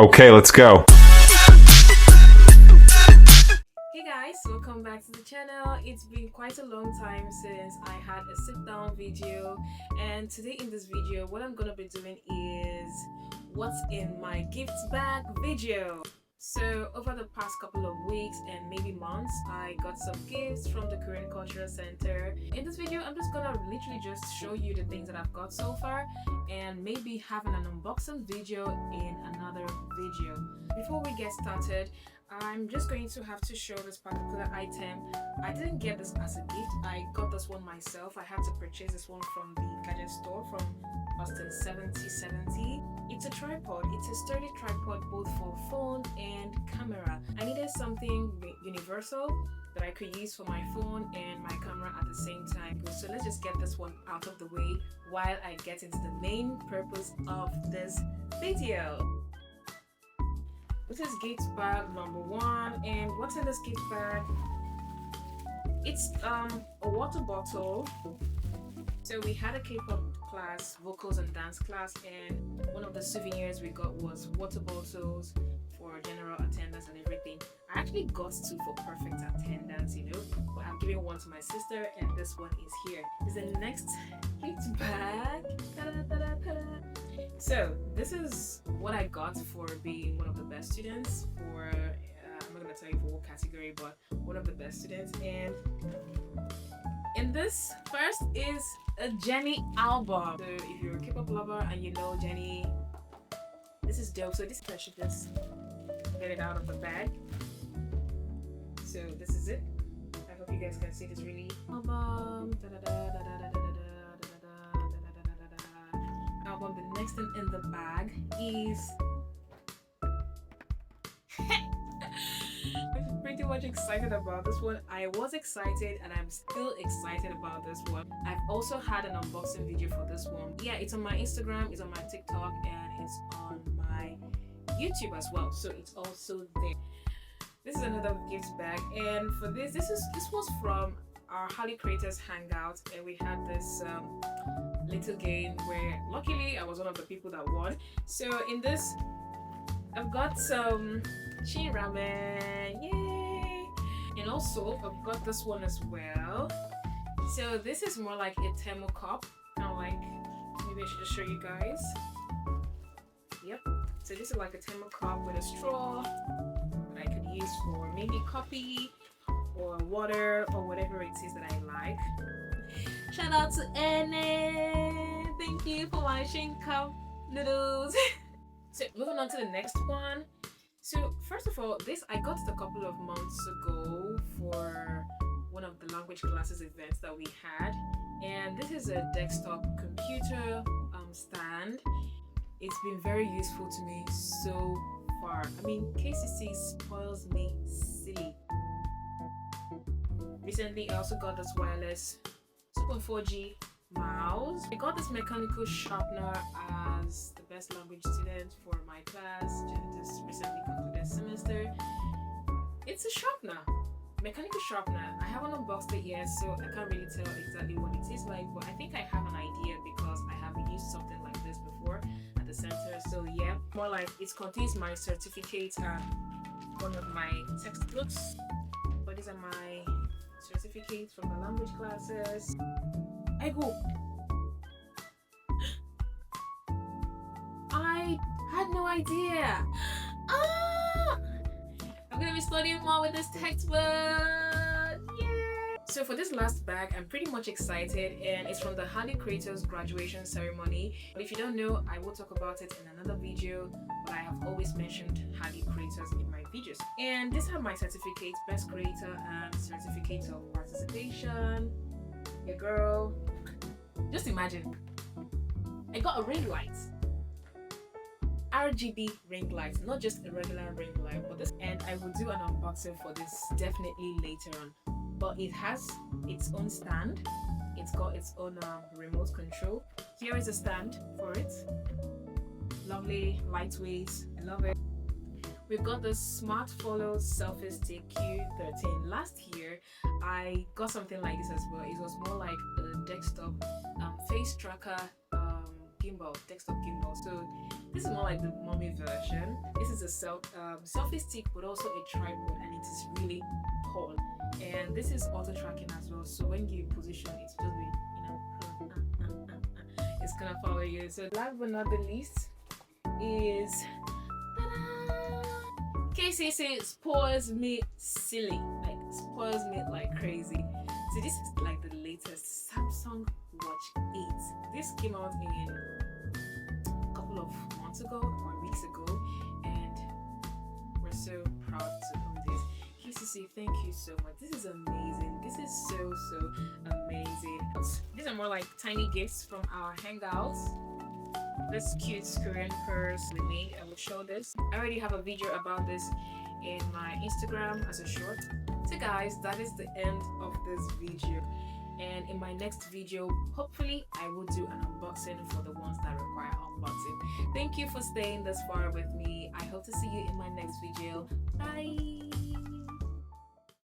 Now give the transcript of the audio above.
Okay, let's go. Hey guys, welcome back to the channel. It's been quite a long time since I had a sit down video, and today in this video what I'm gonna be doing is what's in my gift bag video. So over the past couple of weeks and maybe months, I got some gifts from the Korean Cultural Center. In this video, I'm just gonna literally just show you the things that I've got so far and maybe having an unboxing video in another video. Before we get started, I'm just going to have to show this particular item. I didn't get this as a gift. I got this one myself. I had to purchase this one from the gadget store from Austin 7070. It's a tripod. It's a sturdy tripod both for phone and camera. I needed something universal that I could use for my phone and my camera at the same time. So let's just get this one out of the way while I get into the main purpose of this video. This is gift bag number one, and what's in this gift bag? It's a water bottle. So we had a K-pop class, vocals and dance class, and one of the souvenirs we got was water bottles for general attendance and everything. I actually got two for perfect attendance, but I'm giving one to my sister, and this one is here. Is the next gift bag. Ta-da-da-da-da-da. So this is what I got for being one of the best students for I'm not gonna tell you for what category, but one of the best students. And in this first is a Jennie album. So if you're a K-pop lover and you know Jennie, this is dope. So this I should just get it out of the bag. So this is it. I hope you guys can see this really album. Album. The next thing in the bag is I'm pretty much excited about this one. I was excited and I'm still excited about this one. I've also had an unboxing video for this one. Yeah, it's on my Instagram, it's on my TikTok, and it's on my YouTube as well. So it's also there. This is another gift bag, and for this was from our Hallyu Creators hangout, and we had this little game where luckily I was one of the people that won. So in this I've got some Shin ramen, yay! And also I've got this one as well. So this is more like a thermal cup, kind of like, maybe I should just show you guys. Yep. So this is like a thermal cup with a straw that I could use for maybe coffee or water or whatever it is that I like. Shout out to Anne. Thank you for my Shin cup noodles. So moving on to the next one. So first of all, this I got it a couple of months ago for one of the language classes events that we had, and this is a desktop computer stand. It's been very useful to me so far. I mean, KCC spoils me silly. Recently I also got this wireless 2.4G mouse. I got this mechanical sharpener as the best language student for my class this recently concluded semester. It's a sharpener, mechanical sharpener. I haven't unboxed it yet, so I can't really tell exactly what it is like, but I think I have an idea because I have used something like this before at the center. So yeah, more like it contains my certificate and one of my textbooks, but these are my certificates from the language classes. I go. I had no idea. I'm gonna be studying more with this textbook. Yay! So for this last bag, I'm pretty much excited, and it's from the Hallyu Creators graduation ceremony. But if you don't know, I will talk about it in another video, but I have always mentioned Hallyu Creators in my videos. And these are my certificates: Best Creator and Certificate of Participation. Your girl. Just imagine, I got a ring light. RGB ring light, not just a regular ring light, but this, and I will do an unboxing for this definitely later on. But it has its own stand. It's got its own remote control. Here is a stand for it. Lovely, lightweight. I love it. We've got the Smart Follow Selfie Stick Q13. Last year, I got something like this as well. It was more like a desktop face tracker gimbal. gimbal, desktop gimbal. So this is more like the mommy version. This is a selfie stick, but also a tripod, and it is really tall. And this is auto tracking as well. So when you position it, just be, it's gonna follow you. So last but not the least is KCC spoils me silly, like spoils me like crazy. So this is like the latest Samsung Watch 8. This came out in a couple of months ago or weeks ago, and we're so proud to own this. KCC, thank you so much. This is amazing. This is so amazing. These are more like tiny gifts from our hangouts. This cute Korean purse we made. I will show this. I already have a video about this in my Instagram as a short. So guys, that is the end of this video, and in my next video hopefully I will do an unboxing for the ones that require unboxing. Thank you for staying this far with me. I hope to see you in my next video. Bye.